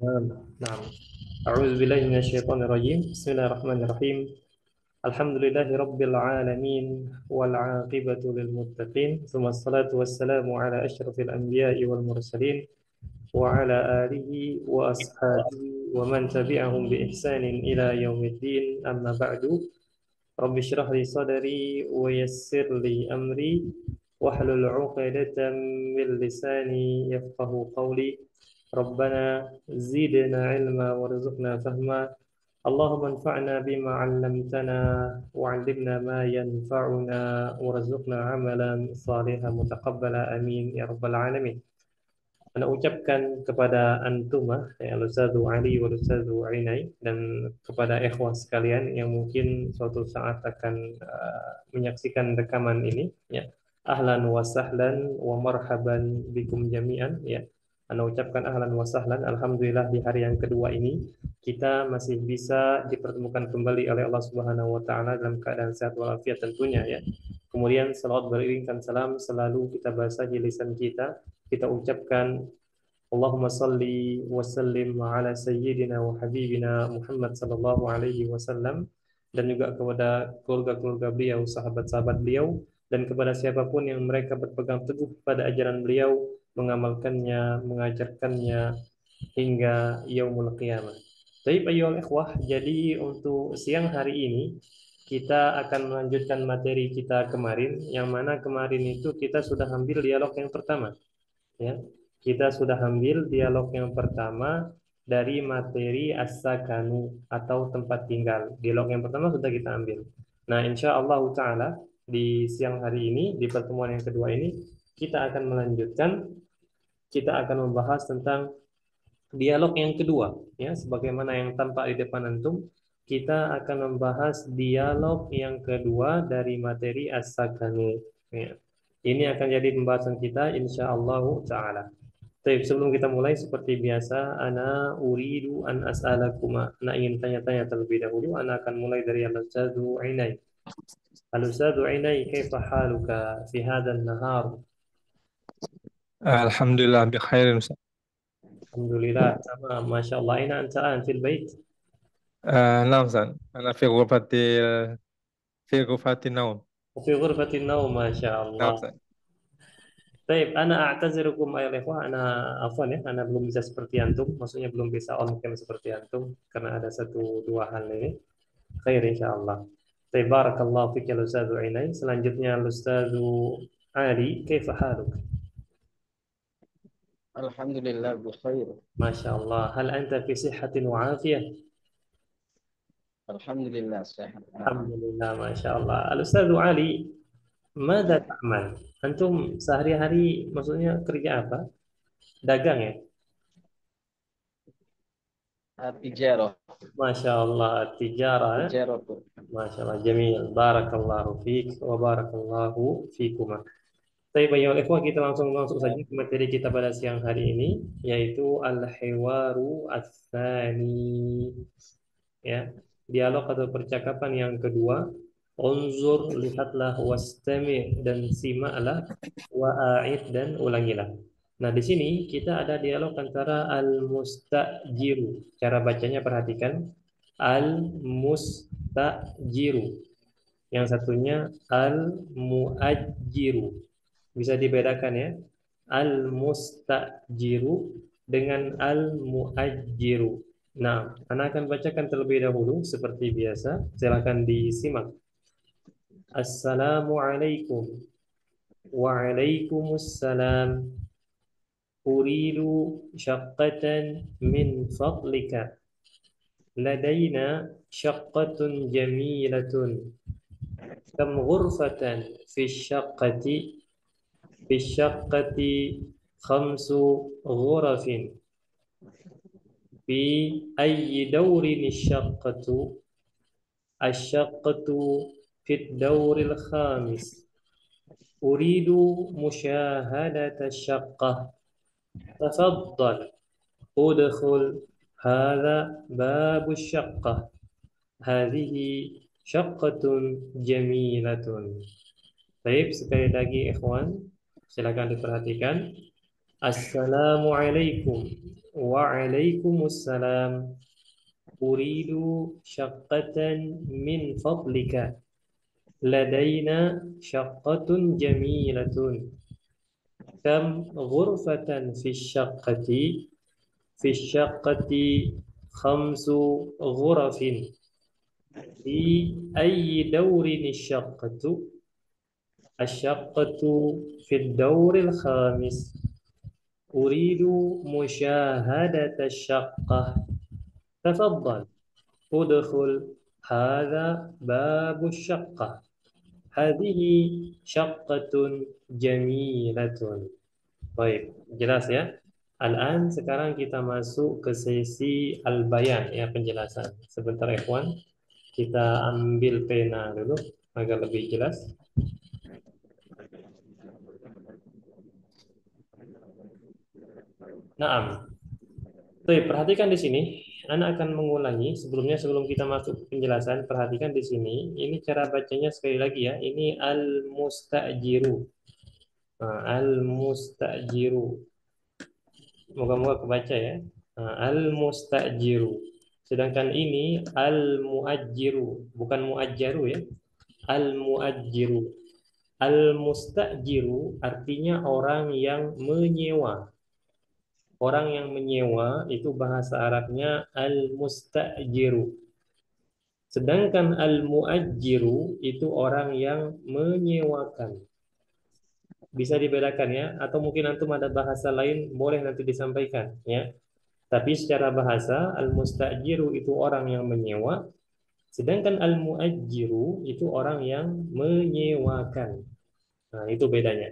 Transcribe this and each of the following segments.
نعم. أعوذ بالله من الشيطان الرجيم. بسم الله الرحمن الرحيم. الحمد لله رب العالمين والعاقبة للمتقين ثم الصلاة والسلام على أشرف الأنبياء والمرسلين وعلى آله وأصحابه ومن تبعهم بإحسان إلى يوم الدين. أما بعد، رب اشرح لي صدري ويسر لي أمري واحلل عقدة من لساني يفقه قولي. ربنا زدنا علما وارزقنا فهما. اللهم انفعنا بما علمتنا وعلمنا ما ينفعنا وارزقنا عملا صالحا متقبلا آمين يا رب العالمين. Anda ucapkan kepada antumah, ya Al-Ustadz Ali wa Al-Ustadz Ainai, dan kepada ikhwah sekalian yang mungkin suatu saat akan menyaksikan rekaman ini, ya. Ahlan wa sahlan wa marhaban bikum jami'an, ya. Anda ucapkan ahlan wa sahlan. Alhamdulillah di hari yang kedua ini kita masih bisa dipertemukan kembali oleh Allah Subhanahu wa taala dalam keadaan sehat walafiat tentunya, ya. Kemudian salawat beriringkan salam selalu kita basahi lisan kita, kita ucapkan Allahumma salli wa sallim ala sayyidina wa habibina Muhammad sallallahu alaihi wasallam, dan juga kepada keluarga-keluarga beliau, sahabat-sahabat beliau, dan kepada siapapun yang mereka berpegang teguh pada ajaran beliau, mengamalkannya, mengajarkannya hingga yaumul qiyamah. Baik ayyuhal ikhwah, jadi untuk siang hari ini kita akan melanjutkan materi kita kemarin, yang mana kemarin itu kita sudah ambil dialog yang pertama, ya. Kita sudah ambil dialog yang pertama dari materi as-sakanu atau tempat tinggal. Dialog yang pertama sudah kita ambil. Nah, insya Allah Ta'ala di siang hari ini, di pertemuan yang kedua ini, kita akan melanjutkan, kita akan membahas tentang dialog yang kedua, ya, sebagaimana yang tampak di depan antum, kita akan membahas dialog yang kedua dari materi as-sakanu. Ya. Ini akan jadi pembahasan kita insya Allah Ta'ala. Baik, sebelum kita mulai seperti biasa, ana uridu an as'alakuma. Ana ingin tanya-tanya terlebih dahulu. Ana akan mulai dari Al-Ustadzu Ainai. Al-Ustadzu Ainai, kaifa haluka fi hadzal nahar? Alhamdulillah bi khairin Ustaz. Alhamdulillah, tamam, masya Allah. Aina anta an fil bait? نعم Ustaz. أنا في غرفة النوم. Fi ghurfatin naum, masya نعم Allah. Ustaz. Baik, ana a'tazirukum ayol ikhwah, ana afwan ya, ana belum bisa seperti antum, maksudnya belum bisa on cam seperti antum karena ada satu dua hal ini. Khair insyaallah. Baik, barakallahu fik ya Ustaz Ainai. Selanjutnya Ustaz Ali, kaifa haluk? Alhamdulillah bi khair. Masya Allah. Hal anta fi sihhatin wa afiyah? Alhamdulillah sehat. Nah, Alhamdulillah, Masya Allah. Al-Ustaz Ali, mada ya. ta'mal? Antum sehari-hari maksudnya kerja apa? Dagang ya? Tijarah, Masya Allah, tijara ya? tijarah tuh. Masya Allah, jamil. Barakallahu fiik wa barakallahu fiikuma. Baik, ayo ikhwah, kita langsung masuk saja ke materi kita pada siang hari ini, yaitu al-hiwaru ats-tsani. Ya, dialog atau percakapan yang kedua. Unzur, lihatlah, wastami, dan simaklah, wa'id, dan ulangilah. Nah, di sini kita ada dialog antara al-mustajiru. Cara bacanya perhatikan. Al-mustajiru. Yang satunya al-muajjiru. Bisa dibedakan ya. Al-mustajiru dengan al-muajjiru. Nah, Anda akan bacakan terlebih dahulu seperti biasa. Silakan disimak. Assalamualaikum. Waalaikumsalam. Uridu syaqqatan min fadlika. Ladaina syaqqatun jamilatun. Kam ghurfatan fi syaqqati. Fi syaqqati khamsu ghurafin. Fi ayyi dawrin syaqqatu. Asyaqqatu fit dawril khamis. Uridu musyahadata syaqqah. Tafaddal. Udkhul. Hadha babu syaqqah. Hadhihi syaqqatun jamilatun. Baik, sekali lagi ikhwan, silakan diperhatikan. Assalamualaikum. Waalaikumsalam. Uridu syaqqatan min fadlika. Ladaina syaqqatun jamilatun. Kam ghurfatan fi syaqqati. Fi syaqqati khamsu ghurafin. Fi ayyi dawrin syaqqatu. Asyaqqatu fi dawril khamis. Uridu musyahadata syaqqah. Tafaddal. Udkhul. Hadha babu syaqqah. Hadhihi syaqqatun jamilatun. Baik, jelas ya. Al-an sekarang kita masuk ke sesi al-bayan ya, penjelasan. Sebentar ikhwan, kita ambil pena dulu agar lebih jelas. Naam. Baik, perhatikan di sini. Anak akan mengulangi sebelum kita masuk ke penjelasan. Perhatikan di sini. Ini cara bacanya sekali lagi ya. Ini al-mustajiru. Nah, al-mustajiru. Moga-moga kebaca ya. Nah, al-mustajiru. Sedangkan ini al-muajjiru, bukan muajjaru ya. Al-muajjiru. Al-mustajiru artinya orang yang menyewa. Orang yang menyewa itu bahasa Arabnya al-mustajiru. Sedangkan al-muajjiru itu orang yang menyewakan. Bisa dibedakan ya, atau mungkin antum ada bahasa lain boleh nanti disampaikan ya. Tapi secara bahasa al-mustajiru itu orang yang menyewa, sedangkan al-muajjiru itu orang yang menyewakan. Nah, itu bedanya.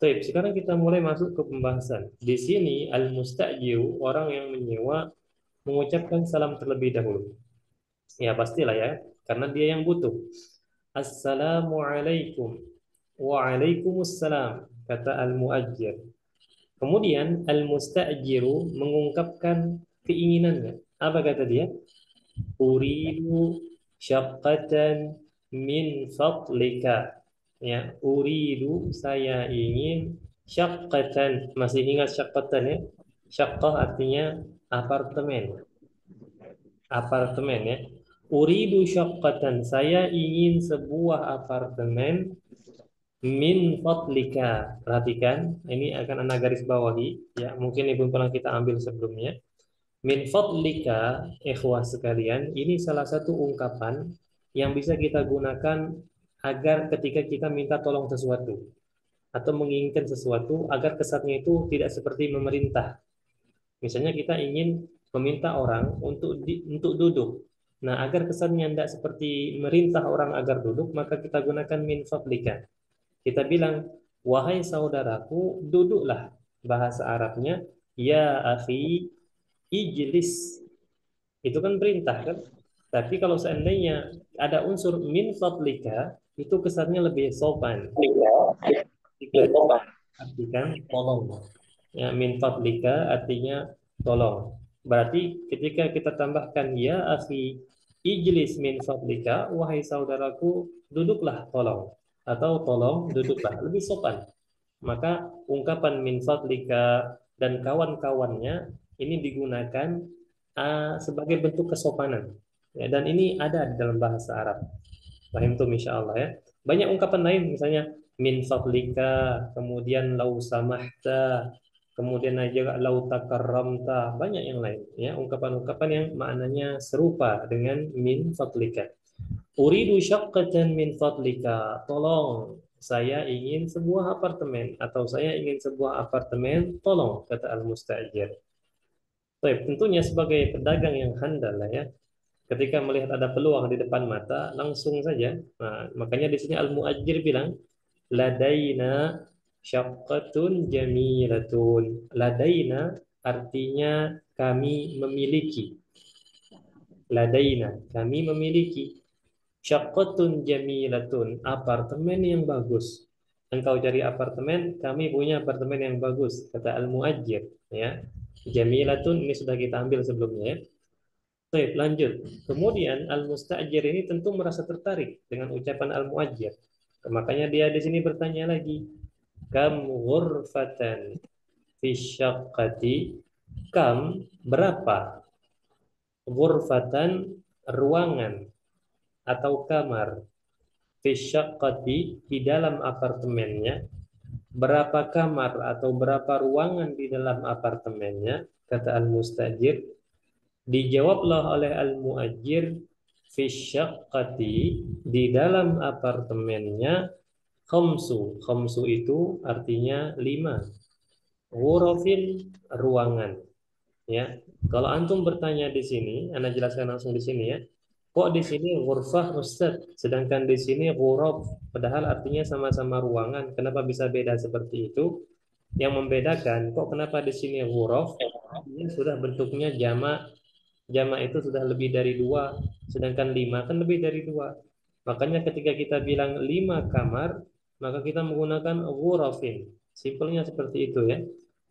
Baik, sekarang kita mulai masuk ke pembahasan. Di sini al-mustajiru orang yang menyewa mengucapkan salam terlebih dahulu. Ya pastilah ya, karena dia yang butuh. Assalamualaikum. Waalaikumsalam, kata al-muajjir. Kemudian al-mustajiru mengungkapkan keinginannya. Apa kata dia? Uridu syaqqatan min fadlika. Ya, uridu saya ingin syaqqatan. Masih ingat syaqqatan ya? Syaqqah artinya apartemen. Apartemen ya. Uridu syaqqatan. Saya ingin sebuah apartemen min fadlika. Perhatikan, ini akan Anda garis bawahi ya. Mungkin Ibu pernah kita ambil sebelumnya. Min fadlika, ikhwah sekalian, ini salah satu ungkapan yang bisa kita gunakan agar ketika kita minta tolong sesuatu atau menginginkan sesuatu agar kesannya itu tidak seperti memerintah. Misalnya kita ingin meminta orang untuk duduk. Nah, agar kesannya tidak seperti merintah orang agar duduk, maka kita gunakan min fadlika. Kita bilang, wahai saudaraku, duduklah. Bahasa Arabnya, ya akhi, ijlis. Itu kan perintah kan? Tapi kalau seandainya ada unsur min fadlika, itu kesannya lebih sopan. Artikan tolong. Ya, min fadlika artinya tolong. Berarti ketika kita tambahkan ya akhi ijlis min fadlika, wahai saudaraku, duduklah tolong. Atau tolong duduklah, lebih sopan. Maka ungkapan min fadlika dan kawan-kawannya ini digunakan sebagai bentuk kesopanan. Ya, dan ini ada di dalam bahasa Arab. Paham tuh insyaallah ya. Banyak ungkapan lain misalnya min fadlika, kemudian lau samahta, kemudian juga lau takarramta, banyak yang lain ya, ungkapan-ungkapan yang maknanya serupa dengan min fadlika. Uridu syaqqatan min fadlika, tolong saya ingin sebuah apartemen atau saya ingin sebuah apartemen, tolong kata al-mustajir. Baik, tentunya sebagai pedagang yang handal lah ya. Ketika melihat ada peluang di depan mata, langsung saja. Nah, makanya di sini al-muajir bilang, ladaina syaqqatun jamilatun. Ladaina artinya kami memiliki. Ladaina, kami memiliki. Syaqqatun jamilatun, apartemen yang bagus. Engkau cari apartemen, kami punya apartemen yang bagus, kata al-muajir. Ya. Jamilatun ini sudah kita ambil sebelumnya ya. Baik, lanjut. Kemudian al-mustajir ini tentu merasa tertarik dengan ucapan al-muajir. Makanya dia di sini bertanya lagi, kam ghurfatan fi syaqqati, Kam berapa? Ghurfatan ruangan atau kamar. Fi syaqqati di dalam apartemennya. Berapa kamar atau berapa ruangan di dalam apartemennya? Kata al-mustajir. Dijawablah oleh al-muajir. Fi syaqqati di dalam apartemennya. Khamsu. Khamsu itu artinya 5. Ghurafin ruangan. Ya, kalau antum bertanya di sini, Anda jelaskan langsung di sini ya. Kok di sini ghurfah Ustaz, sedangkan di sini ghuraf, padahal artinya sama-sama ruangan. Kenapa bisa beda seperti itu? Yang membedakan, kok kenapa di sini ghuraf? Ini sudah bentuknya jamak, jamak itu sudah lebih dari 2, sedangkan 5 kan lebih dari 2. Makanya ketika kita bilang 5 kamar, maka kita menggunakan ghurafin. Simpelnya seperti itu ya.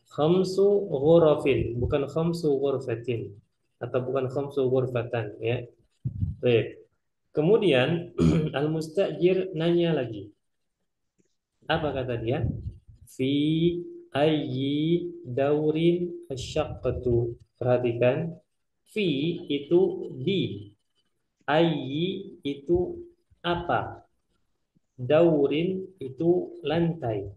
Khamsu ghurafin, bukan khamsu ghurfatin atau bukan khamsu ghurfatan ya. Baik. Kemudian al-mustajir nanya lagi. Apa kata dia? Fi ayyi daurin asyaqqatu. Perhatikan, fi itu di, ayyi itu apa, daurin itu lantai.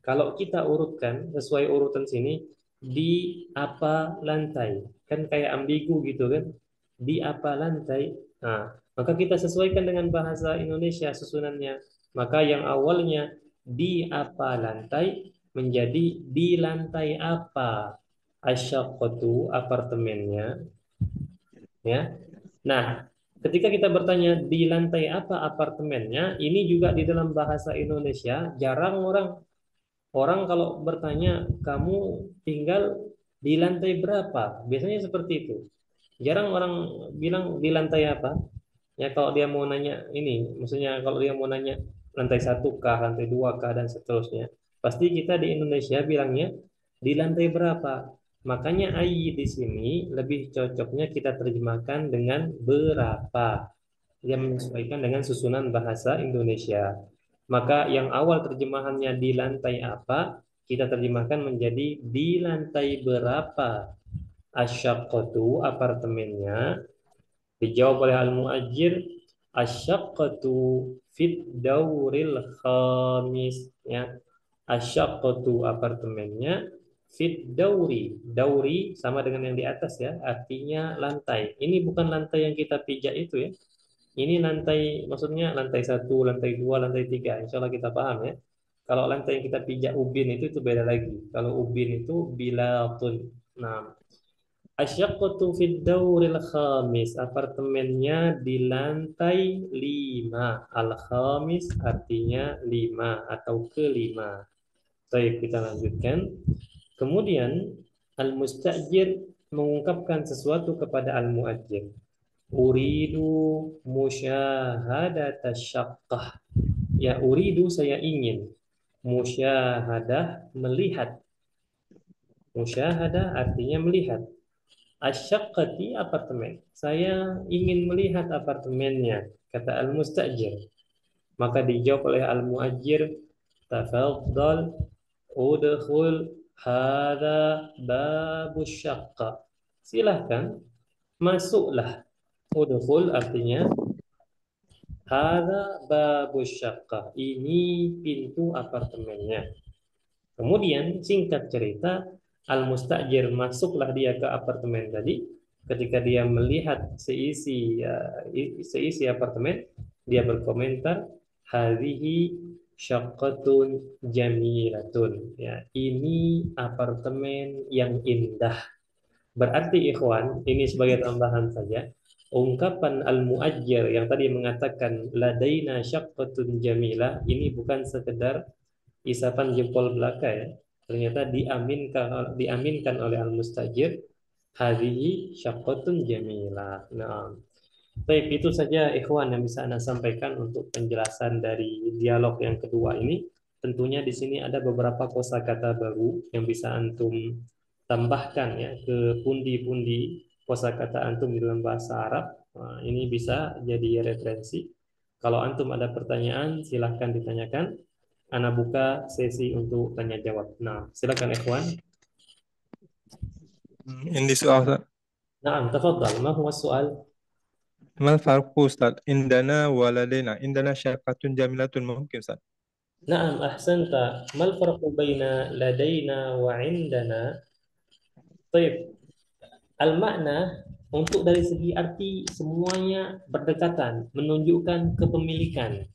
Kalau kita urutkan sesuai urutan sini, di apa lantai, kan kayak ambigu gitu kan, di apa lantai. Nah, maka kita sesuaikan dengan bahasa Indonesia susunannya. Maka yang awalnya di apa lantai menjadi di lantai apa asyaqqatu apartemennya ya. Nah, ketika kita bertanya di lantai apa apartemennya, ini juga di dalam bahasa Indonesia jarang orang kalau bertanya kamu tinggal di lantai berapa, biasanya seperti itu. Jarang orang bilang di lantai apa. Ya kalau dia mau nanya ini, maksudnya kalau dia mau nanya lantai 1 kah, lantai 2 kah dan seterusnya. Pasti kita di Indonesia bilangnya di lantai berapa. Makanya AI di sini lebih cocoknya kita terjemahkan dengan berapa. Dia menyesuaikan dengan susunan bahasa Indonesia. Maka yang awal terjemahannya di lantai apa, kita terjemahkan menjadi di lantai berapa asyaqqatu apartemennya. Dijawab oleh al-muajir, asyaqqatu fit dauril khamis ya. Asyaqqatu apartemennya fit dauri. Dauri sama dengan yang di atas ya, artinya lantai. Ini bukan lantai yang kita pijak itu ya. Ini lantai, maksudnya lantai 1, lantai 2, lantai 3. Insya Allah kita paham ya. Kalau lantai yang kita pijak ubin itu beda lagi. Kalau ubin itu bilatun. Nah, asyaqqatu fid dauril khamis. Apartemennya di lantai 5. Al-khamis artinya 5 atau kelima. Baik, kita lanjutkan. Kemudian al-mustajir mengungkapkan sesuatu kepada al-muajir. Uridu musyahadata syaqqah. Ya, uridu saya ingin. Musyahadah melihat. Musyahadah artinya melihat. Asyaqqati apartemen. Saya ingin melihat apartemennya, kata al-mustajir. Maka dijawab oleh al-muajir, tafaddal udkhul hadza babus syaqqa. Silahkan masuklah. Udkhul artinya hadza babus syaqqa. Ini pintu apartemennya. Kemudian singkat cerita, al-mustajir masuklah dia ke apartemen tadi. Ketika dia melihat seisi apartemen, dia berkomentar, hadhihi syaqqatun jamilatun. Ya, ini apartemen yang indah. Berarti ikhwan, ini sebagai tambahan saja. Ungkapan al-muajjir yang tadi mengatakan ladaina syaqqatun jamilah ini bukan sekedar isapan jempol belaka ya. Ternyata diaminkan oleh al-mustajir, hadhihi syaqqatun jamilah. Nah, baik, itu saja ikhwan yang bisa Anda sampaikan untuk penjelasan dari dialog yang kedua ini. Tentunya di sini ada beberapa kosakata baru yang bisa antum tambahkan ya ke pundi-pundi kosakata antum di dalam bahasa Arab. Nah, ini bisa jadi referensi. Kalau antum ada pertanyaan, silahkan ditanyakan. Ana buka sesi untuk tanya jawab. Nah, silakan ikhwan. عندي سؤال أستاذ. نعم تفضل، ما هو السؤال؟ ما الفرق أستاذ عندنا ولدينا؟ عندنا شقة جميلة ممكن أستاذ. نعم أحسنت. ما الفرق بين لدينا وعندنا؟ طيب, al-makna untuk dari segi arti semuanya berdekatan, menunjukkan kepemilikan.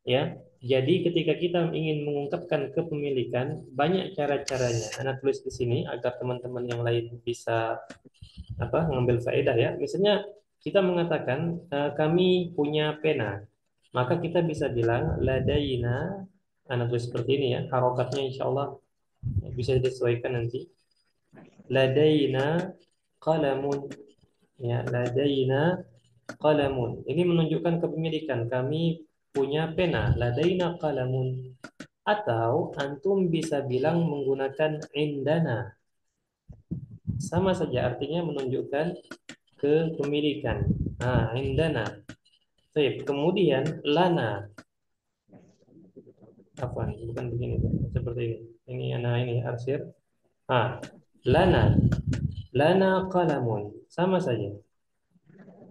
Ya, jadi ketika kita ingin mengungkapkan kepemilikan, banyak cara-caranya. Anak tulis di sini agar teman-teman yang lain bisa mengambil faedah ya. Misalnya kita mengatakan kami punya pena, maka kita bisa bilang ladaina. Anak tulis seperti ini ya. Harokatnya insya Allah bisa disesuaikan nanti. Ladaina qalamun. Ya, ladaina qalamun. Ini menunjukkan kepemilikan. Kami punya pena. Ladaina qalamun. Atau antum bisa bilang menggunakan indana. Sama saja artinya menunjukkan kepemilikan. Indana. Baik, kemudian lana. Apa? Bukan begini, seperti ini. Ini ini arsir. Lana. Lana qalamun. Sama saja.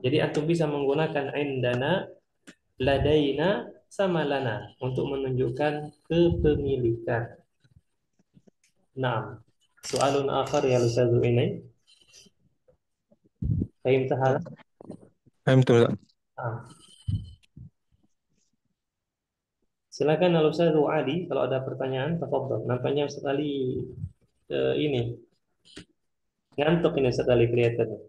Jadi antum bisa menggunakan indana, ladaina, sama lana untuk menunjukkan kepemilikan. Nah, soalun akhar ya Ustaz ini. Fahimta hal? فهمت أستاذ. Ah. Silakan Al Ustaz Ali kalau ada pertanyaan, tafadhol. Nampaknya Ustaz Ali ini ngantuk ini Ustaz Ali kelihatannya.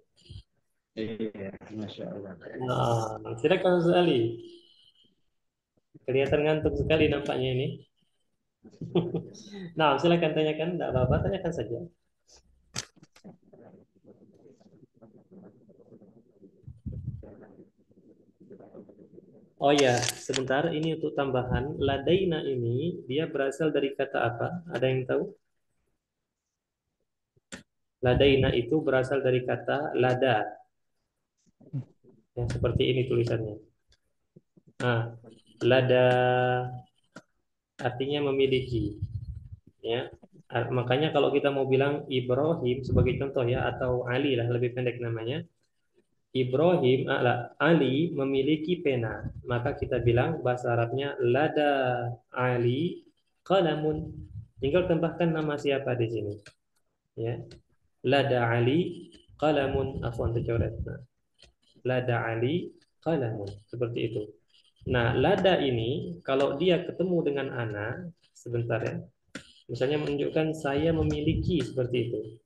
Iya, Masya Allah. Nah, silakan Ustaz Ali. Kelihatan ngantuk sekali nampaknya ini. Nah, silakan tanyakan, tidak apa-apa, tanyakan saja. Oh ya, sebentar, ini untuk tambahan. Ladaina ini dia berasal dari kata apa? Ada yang tahu? Ladaina itu berasal dari kata lada. Yang seperti ini tulisannya. Nah, lada artinya memiliki. Ya, makanya kalau kita mau bilang Ibrahim sebagai contoh ya, atau Ali lah lebih pendek namanya. Ibrahim, Ali memiliki pena. Maka kita bilang bahasa Arabnya lada Ali qalamun. Tinggal tambahkan nama siapa di sini. Ya. Lada Ali qalamun, afwan tercoret. Nah, lada Ali qalamun, seperti itu. Nah, lada ini kalau dia ketemu dengan ana, sebentar ya. Misalnya menunjukkan saya memiliki, seperti itu.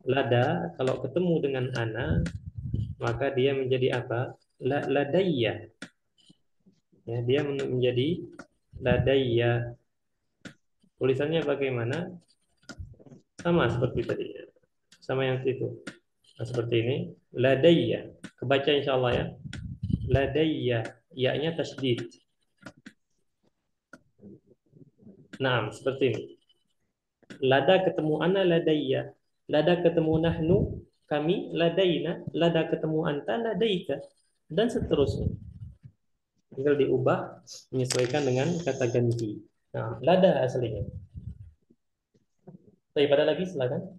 Lada kalau ketemu dengan ana, maka dia menjadi apa? Ladayya. Ya, dia menjadi ladayya. Tulisannya bagaimana? Sama seperti tadi. Sama yang itu. Nah, seperti ini. Ladayya. Kebaca insya Allah ya. Ladayya. Ya-nya tasydid. Nah, seperti ini. Lada ketemu ana ladayya. Lada ketemu nahnu kami, ladaina. Lada ketemu anta ladaika. Dan seterusnya. Tinggal diubah menyesuaikan dengan kata ganti. Nah, lada aslinya. Baik, pada lagi silakan.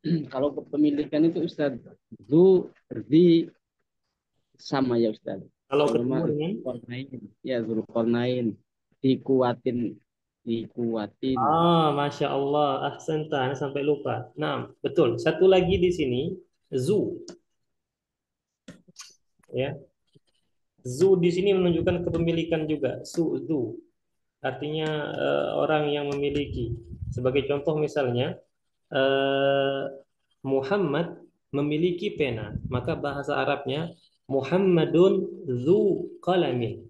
Kalau kepemilikan itu Ustaz, zu, di sama ya Ustaz. Kalau Kalau ketemu mah dengan Zulkarnain, ya Zulkarnain dikuatin, dikuatin. Masya Allah, ahsanta, sampai lupa. Nah, betul. Satu lagi di sini, zu, ya. Zu di sini menunjukkan kepemilikan juga. Zu, artinya orang yang memiliki. Sebagai contoh misalnya, eh, Muhammad memiliki pena, maka bahasa Arabnya Muhammadun zu qalamin.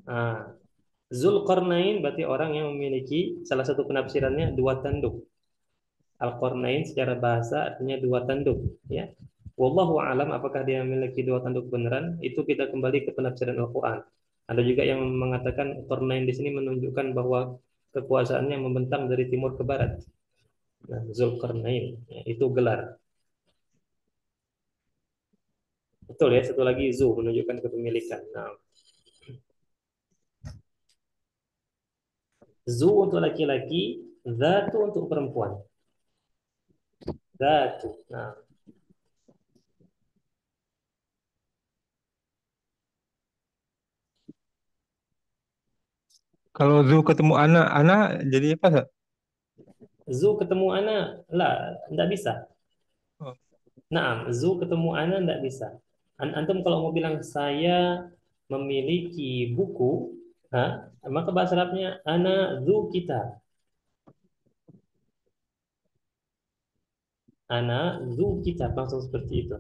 Nah, Zulkarnain berarti orang yang memiliki, salah satu penafsirannya dua tanduk. Al-Qarnain secara bahasa artinya dua tanduk, ya. Wallahu alam apakah dia memiliki dua tanduk beneran? Itu kita kembali ke penafsiran Al-Qur'an. Ada juga yang mengatakan Qarnain di sini menunjukkan bahwa kekuasaannya membentang dari timur ke barat. Nah, Zulkarnain, ya, itu gelar. Betul ya, satu lagi zu menunjukkan kepemilikan. Nah, Zu untuk laki-laki, zatu untuk perempuan. Zatu. Nah, Kalau Zu ketemu anak, anak jadi apa, Ustaz? zu ketemu ana, lah, tidak bisa. Oh, Nah, zu ketemu ana tidak bisa. Antum kalau mau bilang saya memiliki buku, ha, maka bahasa Arabnya ana zu kita. Ana zu kita langsung seperti itu.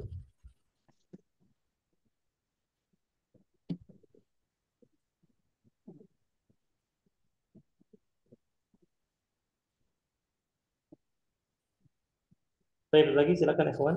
Baik, lagi silakan ikhwan.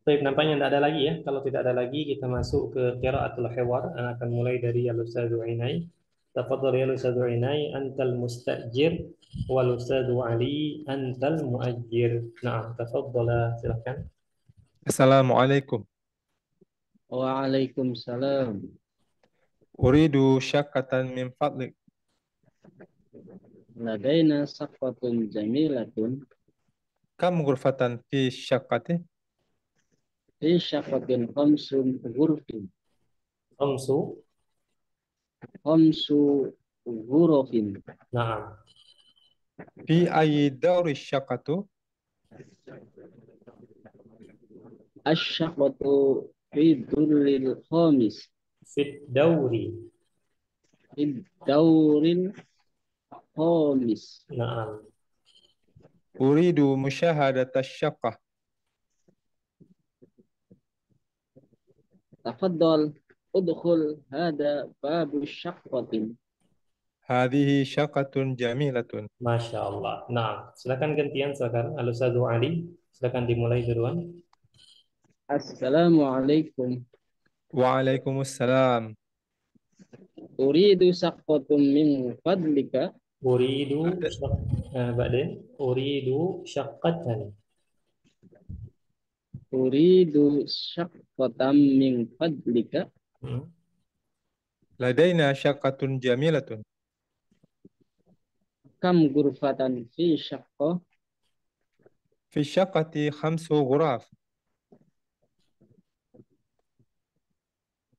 Baik, nampaknya tidak ada lagi ya. Kalau tidak ada lagi, kita masuk ke qiraatul hiwar. Ana akan mulai dari Al-Ustadz Inai. Tafadhal ya Al-Ustadz Inai, antal mustajir wal Ustadz Ali antal muajir. Nah, tafadhala, silakan. Assalamualaikum. Waalaikumsalam. Uridu syakatan min fadlik. Ladaina saqfatun jamilatun Kam ghurfatan fi syakati? fi syaqfatin khamsun ghurfin. Khamsu. Khamsu ghurufin. Nah, Fi ayyi dawri syakatu? Asy-syaqfatu fi durril khamis. fit dauri. Fi dauril khamis. Nah, Uridu musyahadata syakah. Tafaddal udkhul hada babu syaqfatin. Hadhihi syakatun jamilatun. Masya Allah. Nah, silakan gantian sekarang. Al-Ustadz Ali, silakan dimulai duluan. Assalamualaikum. Waalaikumsalam. Uridu saqfatun min fadlika. Uridu, Ada Ba'din, uridu syaqqatan. Uridu saqfatan min fadlika. Hmm. ladaina syakatun jamilatun. Kam ghurfatan fi syaqqah. Fi syakati khamsu ghuraf.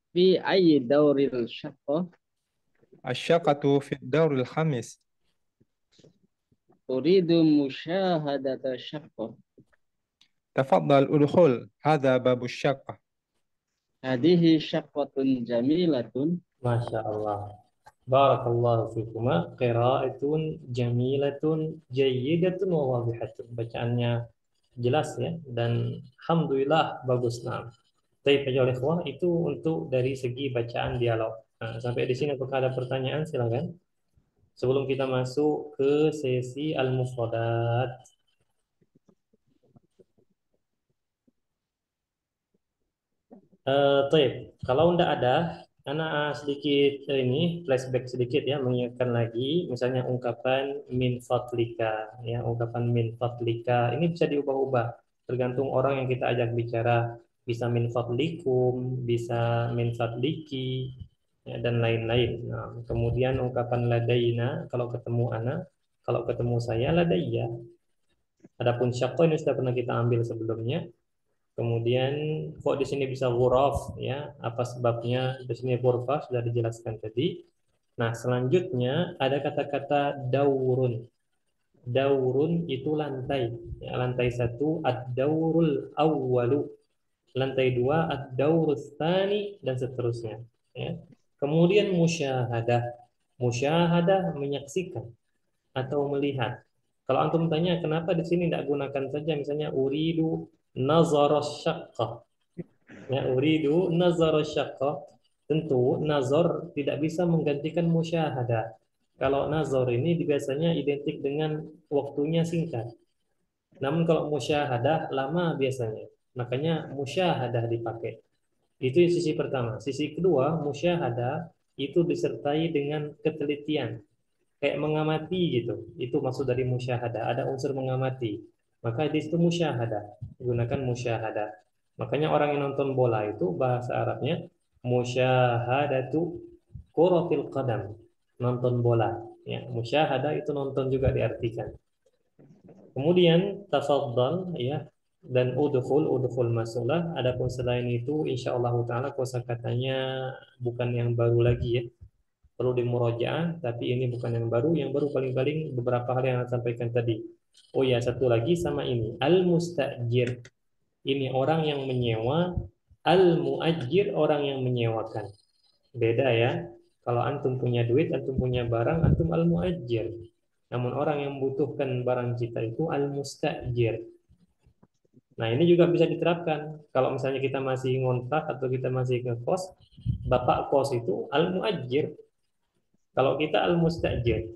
Fi ayyi dauril syaqqah. Asyakatu fi dawril khamis. Uridu musyahadata syaqqah. Tafaddal udkhul. Hadha babu syakah. Hadihi syaqqatun jamilatun. Masya Allah. Barakallahu fikuma. Qiraatun jamilatun jayyidatun wa wadihatun. Bacaannya jelas ya. Dan Alhamdulillah bagus. Nah, Taib aja ikhwah, itu untuk dari segi bacaan dialog. Nah, sampai di sini apakah ada pertanyaan? Silakan. Sebelum kita masuk ke sesi al-mufradat. Taib, kalau tidak ada, anak sedikit ini flashback sedikit ya, mengingatkan lagi, misalnya ungkapan min fadlika, ya ungkapan min fadlika ini bisa diubah-ubah tergantung orang yang kita ajak bicara, bisa min fadlikum, bisa min fadliki, ya, dan lain-lain. Nah, kemudian ungkapan ladaina kalau ketemu anak, kalau ketemu saya ladaiya. Adapun syaqqa ini sudah pernah kita ambil sebelumnya. Kemudian kok di sini bisa ghuraf ya? Apa sebabnya? Di sini ghurfah sudah dijelaskan tadi. Nah, selanjutnya ada kata-kata daurun. Daurun itu lantai. Ya, lantai satu ad-daurul awwalu. Lantai dua ad-daurus tsani dan seterusnya. Ya. Kemudian musyahadah. Musyahadah menyaksikan atau melihat. Kalau antum tanya kenapa di sini tidak gunakan saja misalnya uridu nazar syaqqah. Ya, uridu nazar syaqqah. Tentu nazar tidak bisa menggantikan musyahadah. Kalau nazar ini biasanya identik dengan waktunya singkat. Namun kalau musyahadah lama biasanya. Makanya musyahadah dipakai. Itu sisi pertama. Sisi kedua, musyahadah itu disertai dengan ketelitian. Kayak mengamati gitu. Itu maksud dari musyahadah. Ada unsur mengamati. Maka di situ musyahadah. Gunakan musyahadah. Makanya orang yang nonton bola itu bahasa Arabnya musyahadatu kuratil qadam. Nonton bola. Ya, musyahadah itu nonton juga diartikan. Kemudian tafadhal ya dan udkhul masuklah. Adapun selain itu insyaallah taala kosakatanya bukan yang baru lagi ya. Perlu dimurojaah tapi ini bukan yang baru. Yang baru paling-paling beberapa hal yang saya sampaikan tadi. Oh ya, satu lagi sama ini. Al-mustajir. Ini orang yang menyewa, al-muajir orang yang menyewakan. Beda ya. Kalau antum punya duit, antum punya barang, antum al-muajir. Namun orang yang membutuhkan barang kita itu al-mustajir. Nah, ini juga bisa diterapkan. Kalau misalnya kita masih ngontrak atau kita masih ngekos, bapak kos itu al-muajir. Kalau kita al-mustajir.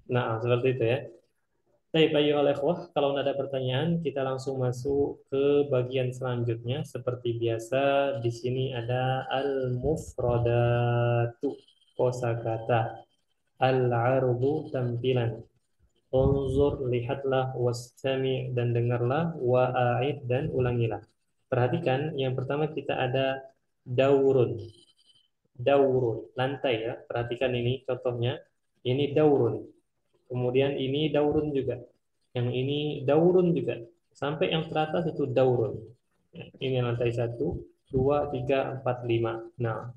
Nah, seperti itu ya. Baik, ayyuhal ikhwah, kalau ada pertanyaan, kita langsung masuk ke bagian selanjutnya. Seperti biasa, di sini ada al-mufradatu, kosakata, al-ardu, tampilan. Unzur, lihatlah, wastami, dan dengarlah, wa'aid, dan ulangilah. Perhatikan, yang pertama kita ada daurun. Daurun, lantai ya. Perhatikan ini contohnya. Ini daurun. Kemudian ini daurun juga. Yang ini daurun juga. Sampai yang teratas itu daurun. Ya, ini lantai 1, 2, 3, 4, 5. Nah,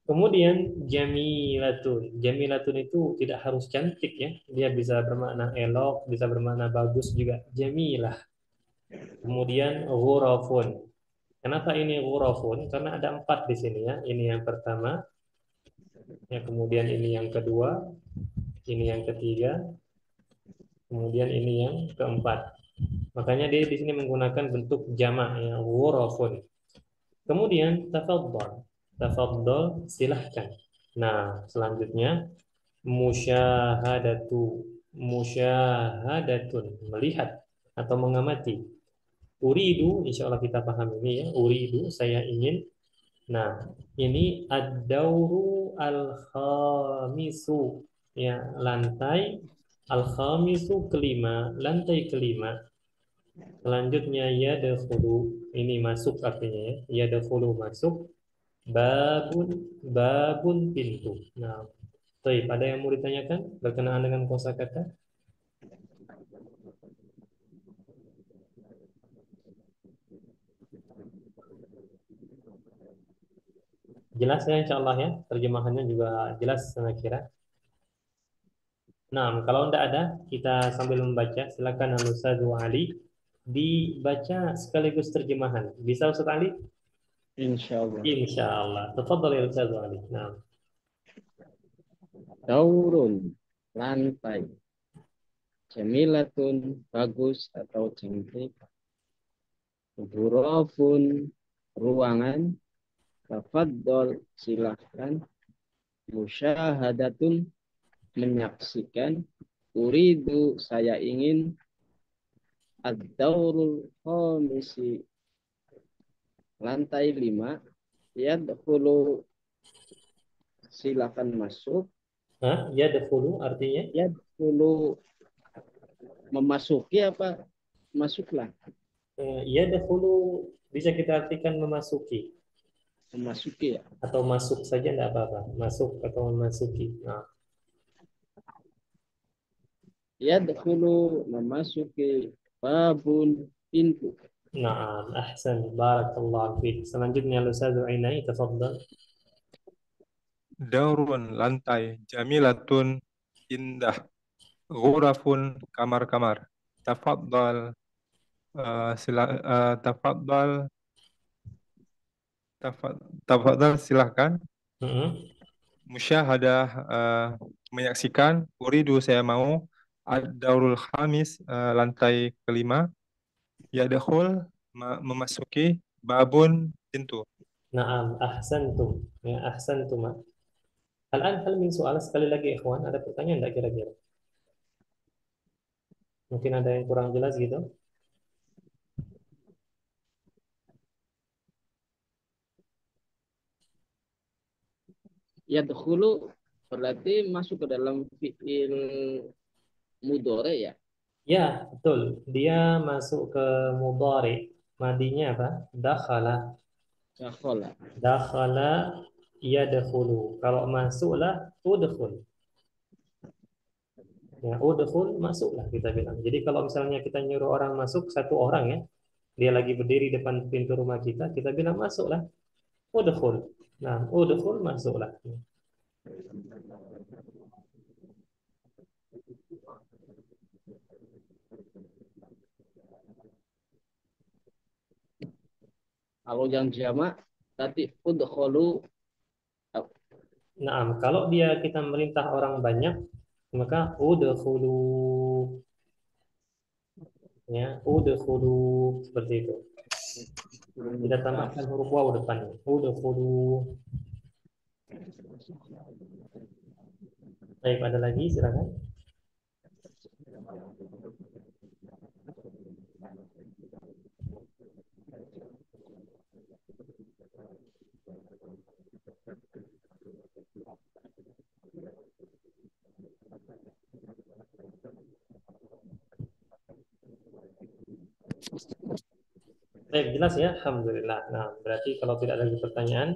kemudian jamilatun. Jamilatun itu tidak harus cantik ya. Dia bisa bermakna elok, bisa bermakna bagus juga. Jamilah. Kemudian ghurafun. Kenapa ini ghurafun? Karena ada 4 di sini ya. Ini yang pertama, ya kemudian ini yang kedua, ini yang ketiga, kemudian ini yang keempat. Makanya dia di sini menggunakan bentuk jamak ya, ghurafun. Kemudian tafadhal. Tafadhal silahkan. Nah, selanjutnya musyahadatu. Musyahadatun, melihat atau mengamati. Uridu, insya Allah kita paham ini ya. Uridu, saya ingin. Nah, ini ad-dauru al-khamisu. Ya, lantai al-khamisu kelima, lantai kelima. Selanjutnya yadkhulu, ini masuk artinya ya. Yadkhulu masuk, babun babun pintu. Nah, baik, ada yang mau ditanyakan berkenaan dengan kosakata? Jelas ya insya Allah ya, terjemahannya juga jelas saya kira. Nah, kalau tidak ada, kita sambil membaca. Silakan Al-Ustaz Ali dibaca sekaligus terjemahan. Bisa Ustaz Ali? Insyaallah. Insya Allah. Tafadhal ya Ustaz Ali. Nah, Daurun, lantai. Jamilatun, bagus atau cantik. Ghurafun, ruangan. Tafadhol, silahkan. Musyahadatun, menyaksikan. Uridu, saya ingin. Ad-daurul khamisi, lantai 5. Yadkhulu, silakan masuk. yadkhulu artinya Yadkhulu, memasuki apa? Masuklah. yadkhulu bisa kita artikan memasuki Memasuki ya. atau masuk saja tidak apa-apa. Masuk atau memasuki. Nah, Yadkhulu, memasuki. Babun, pintu. na'am, ahsan, barakallahu fiik. Selanjutnya Ustaz Ainai, tafadhal. Daurun, lantai. Jamilatun, indah. Ghurafun, kamar-kamar. Tafadhal, tafadhal, tafadhal, silahkan. Mm-mm. Musyahadah, menyaksikan. Uridu, saya mau. Ad-daurul khamis, lantai kelima. Yadkhul, memasuki. Babun, pintu. Na'am, ahsantum. Ya, ahsantum. Hal min soal sekali lagi ikhwan, ada pertanyaan enggak kira-kira? Mungkin ada yang kurang jelas gitu. Yadkhulu berarti masuk ke dalam fiil mudhari ya. Ya, betul. Dia masuk ke mudhari. Madinya apa? Dakhala. Dakhala. Dakhala yadkhulu. Kalau masuklah udkhul. Ya, udkhul masuklah kita bilang. Jadi kalau misalnya kita nyuruh orang masuk satu orang ya, dia lagi berdiri depan pintu rumah kita bilang masuklah. Udkhul. Nah, udkhul masuklah. Kalau yang jamak berarti udkhulu. Nah, kalau dia kita merintah orang banyak, maka udkhulu ya, udkhulu seperti itu. Kita tambahkan huruf waw depannya. Udkhulu. Baik, ada lagi silakan. Baik, jelas ya. Alhamdulillah. Nah, berarti kalau tidak ada lagi pertanyaan,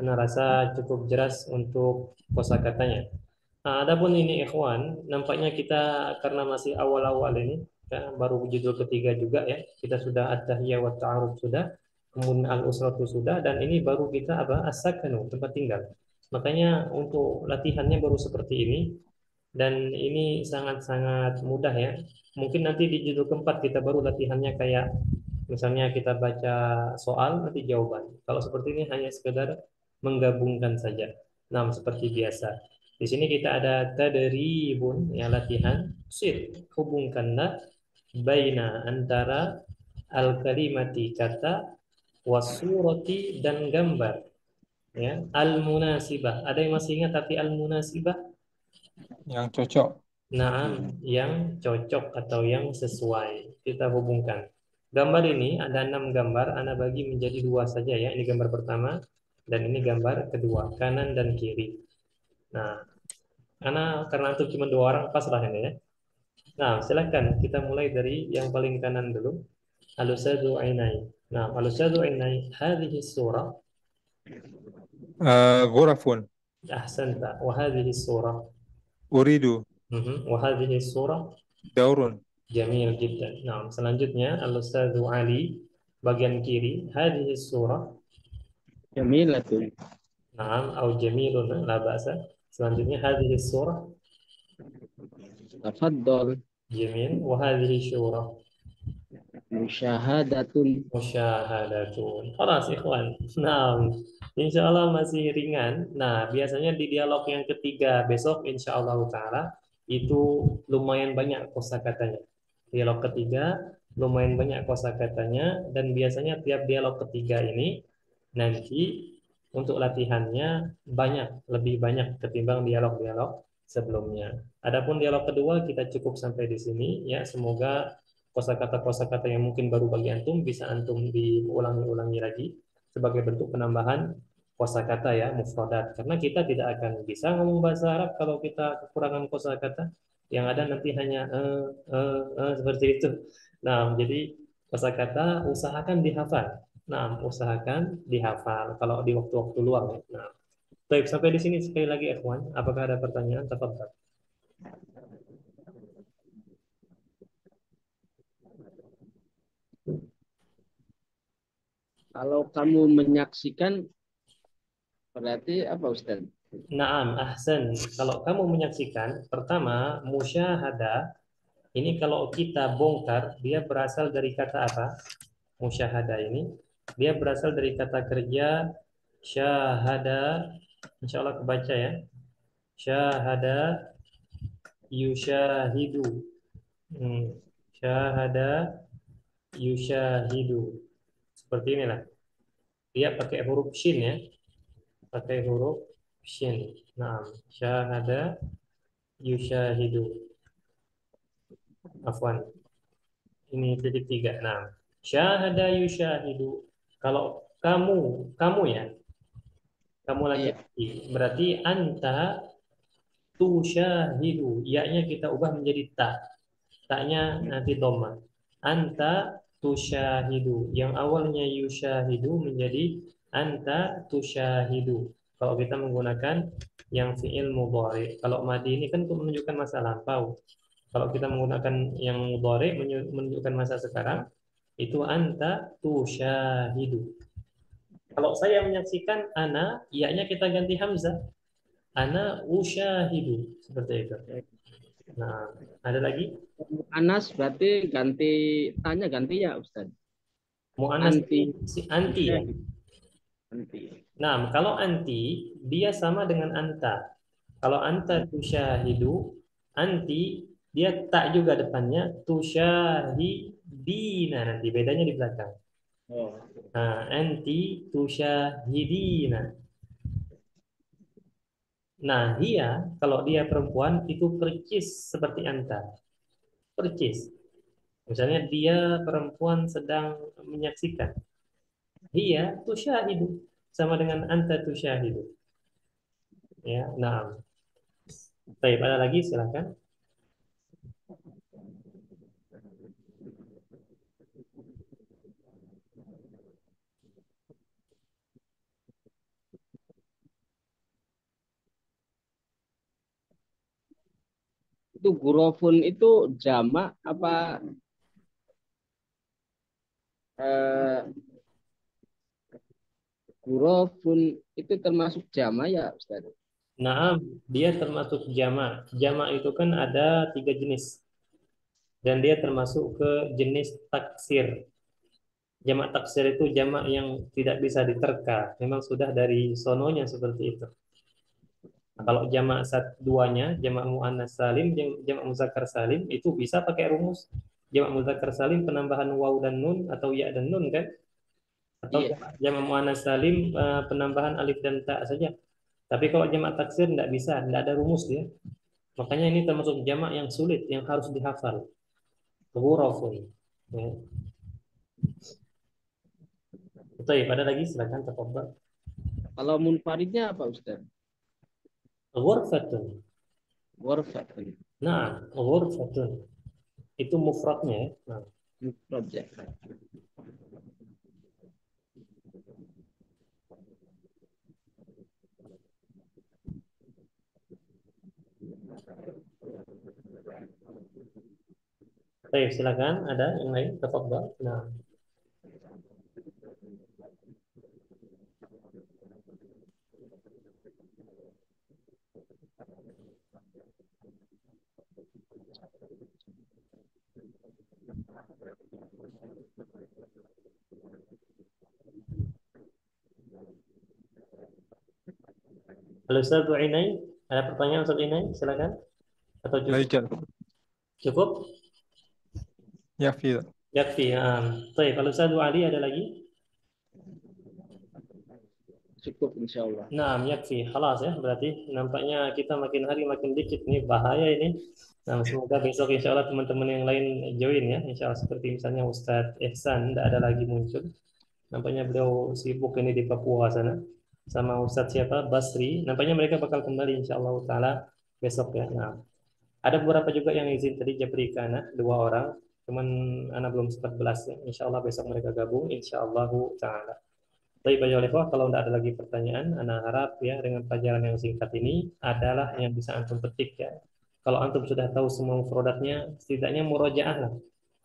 Anda rasa cukup jelas untuk kosakatanya. Nah, adapun ini ikhwan, nampaknya kita karena masih awal-awal ini, ya, baru judul ketiga juga ya. Kita sudah at-tahiyah wa ta'aruf sudah, kemudian al-usratu sudah, dan ini baru kita apa? As-sakanu, tempat tinggal. Makanya untuk latihannya baru seperti ini, dan ini sangat-sangat mudah ya. Mungkin nanti di judul keempat kita baru latihannya kayak misalnya kita baca soal nanti jawaban. Kalau seperti ini hanya sekedar menggabungkan saja. Nah, seperti biasa. Di sini kita ada tadribun ya latihan. Sir, hubungkanlah baina antara al-kalimati kata wasurati dan gambar ya. Al-munasibah. Ada yang masih ingat tapi al-munasibah? Yang cocok. Naam, yang cocok atau yang sesuai. Kita hubungkan. Gambar ini ada 6 gambar. Anda bagi menjadi dua saja ya. Ini gambar pertama dan ini gambar kedua, kanan dan kiri. Nah, karena itu cuma dua orang, pas lah ini ya. Nah, silakan kita mulai dari yang paling kanan dulu. Alusadu ainai. Nah, alusadu ainai. Hadhihi surah. غرف. Ahsanta. Wa hadhihi surah. أريد Wa hadhihi surah. دور. Jamil jiddan. Nah, selanjutnya Al-Ustadzu Ali bagian kiri hadhihi surah. Jamilatun. Naam au jamilun la ba'sa. Selanjutnya hadhihi surah Tafaddal. jamil wa hadhihi surah Musyahadatun. musyahadatun. Khalas ikhwan. Nah, insya Allah masih ringan. Nah, biasanya di dialog yang ketiga besok insya Allah taala itu lumayan banyak kosakatanya. Dialog ketiga lumayan banyak kosakatanya dan biasanya tiap dialog ketiga ini nanti untuk latihannya banyak, lebih banyak ketimbang dialog-dialog sebelumnya. Adapun dialog kedua kita cukup sampai di sini ya. Semoga kosakata-kosakata yang mungkin baru bagi antum bisa antum diulangi-ulangi lagi sebagai bentuk penambahan kosakata ya, mufradat. Karena kita tidak akan bisa ngomong bahasa Arab kalau kita kekurangan kosakata. Yang ada nanti hanya seperti itu. Nah, jadi kosakata usahakan dihafal. Nah, usahakan dihafal kalau di waktu-waktu luang ya. Nah, baik sampai di sini sekali lagi Ikhwan. Apakah ada pertanyaan? Tafadhal. Kalau kamu menyaksikan berarti apa Ustaz? Naam, ahsan. Kalau kamu menyaksikan, pertama, musyahadah, ini kalau kita bongkar, dia berasal dari kata apa? Musyahadah ini, dia berasal dari kata kerja syahada, insya Allah kebaca ya. Syahada yusyahidu. Hmm. Syahada yusyahidu. Seperti inilah. Dia pakai huruf shin ya. Pakai huruf shin. Nah, syahada yushahidu. Afwan. Ini titik tiga. Nah, syahada yushahidu. Kalau kamu ya, kamu Iya. laki-laki, berarti anta tusyahidu. Ya-nya kita ubah menjadi ta. Ta-nya nanti dhamma. Anta tusyahidu. Yang awalnya yushahidu menjadi anta tusyahidu. Kalau kita menggunakan yang fi'il mudhari. Kalau madi ini kan untuk menunjukkan masa lampau. Kalau kita menggunakan yang mudhari menunjukkan masa sekarang, itu anta tusyahidu. Kalau saya menyaksikan ana, iya-nya kita ganti hamzah. Ana usyahidu. Seperti itu. Nah, ada lagi? Anas berarti ganti tanya ganti ya Ustaz. Mu'annas itu Anti si anti ya. Syahid. Anti. Nah, kalau anti, dia sama dengan anta. Kalau anta tusyahidu, anti, dia tak juga depannya, tusyahidina. Nanti bedanya di belakang. Oh. Nah, anti tusyahidina. Nah, dia, kalau dia perempuan, itu percis seperti anta. Percis. Misalnya dia perempuan sedang menyaksikan. Dia tusyahidu. Sama dengan anta tusyahidu. Ya, nah. Baik, ada lagi silakan. Itu gurofun itu jamak apa eh, gurofun itu termasuk jamak ya Ustaz? Nah, dia termasuk jamak. Jamak itu kan ada 3 jenis. Dan dia termasuk ke jenis taksir. Jamak taksir itu jamak yang tidak bisa diterka. Memang sudah dari sononya seperti itu. Nah, kalau jamak duanya, jamak muannas salim, jamak muzakkar salim, itu bisa pakai rumus. Jamak muzakkar salim penambahan waw dan nun atau ya dan nun kan? Atau Iya. jamak muannas salim penambahan alif dan ta saja. Tapi kalau jamak taksir tidak bisa, tidak ada rumus dia. Makanya ini termasuk jamak yang sulit, yang harus dihafal. Ghurafun. Ya. Betul, pada lagi silakan tafadhal. Kalau munfaridnya apa Ustaz? Ghurfatun. Ghurfatun. Nah, ghurfatun. Itu mufradnya ya. Nah, Mufrad ya. baik, silakan ada yang lain tafadhal. Nah, halo Ustaz Inai, ada pertanyaan Ustaz Inai? Silakan. Atau لا cukup? يوجد. Cukup? يكفي. Yakfi. Baik, kalau Ustaz Ali ada lagi? Cukup insya Allah. Nah, yakfi. Halas ya. Berarti nampaknya kita makin hari makin dikit nih. Bahaya ini. Nah, semoga besok insya Allah teman-teman yang lain join ya. Insya Allah seperti misalnya Ustadz Ihsan tidak ada lagi muncul. Nampaknya beliau sibuk ini di Papua sana. Sama Ustadz siapa? Basri. Nampaknya mereka bakal kembali insya Allah Ta'ala besok ya. Nah, ada beberapa juga yang izin tadi Japri Kana, 2 orang. Cuman anak belum sempat belas ya. Insya Allah besok mereka gabung. Insya Allah Ta'ala. Baik, Pak Yolifah, kalau tidak ada lagi pertanyaan, Ana harap ya dengan pelajaran yang singkat ini adalah yang bisa antum petik ya. Kalau antum sudah tahu semua mufrodatnya, setidaknya murojaah lah.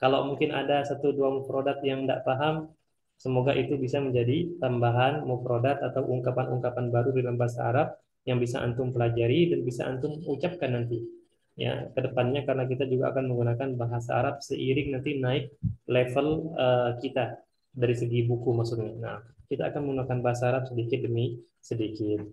Kalau mungkin ada 1 2 mufrodat yang tidak paham, semoga itu bisa menjadi tambahan mufrodat atau ungkapan-ungkapan baru dalam bahasa Arab yang bisa antum pelajari dan bisa antum ucapkan nanti. Ya, ke depannya karena kita juga akan menggunakan bahasa Arab seiring nanti naik level kita dari segi buku maksudnya. Nah, kita akan menggunakan bahasa Arab sedikit demi sedikit.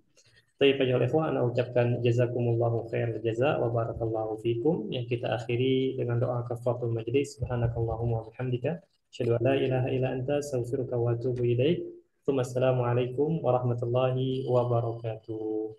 Tapi Pak Ikhwan, ana ucapkan jazakumullahu khair jaza wa barakallahu fikum yang kita akhiri dengan doa kafaratul majlis. Subhanakallahumma wa bihamdika asyhadu an la ilaha illa anta astaghfiruka wa atubu ilaik. Assalamualaikum warahmatullahi wabarakatuh.